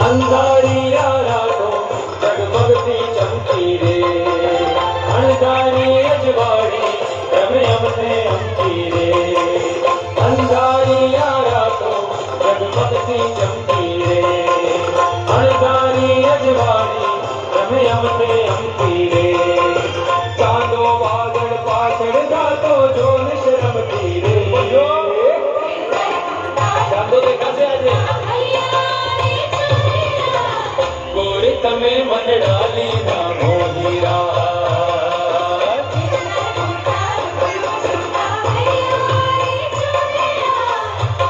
अंधारिया रातों जगमगती चमकी रे अणधारी अजवाड़ी रमे हमने हमकी रे अंधारिया रातों जगमगती चमकी रे अणधारी अजवाड़ी रमे हमने हमकी रे चांदो वादळ पाछड़ जातो जोन शरमती रे चांदो देखा से आज गोरी तमे मन डाली ना मोहीरा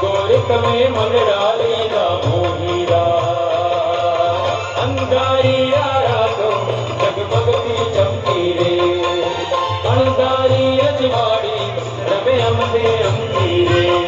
गोरी तमे मन डाली ना मोहीरा अंगारिया रातों जगमगती चमकी रे अणधारी अजवाड़ी रमे हमने हमकी रे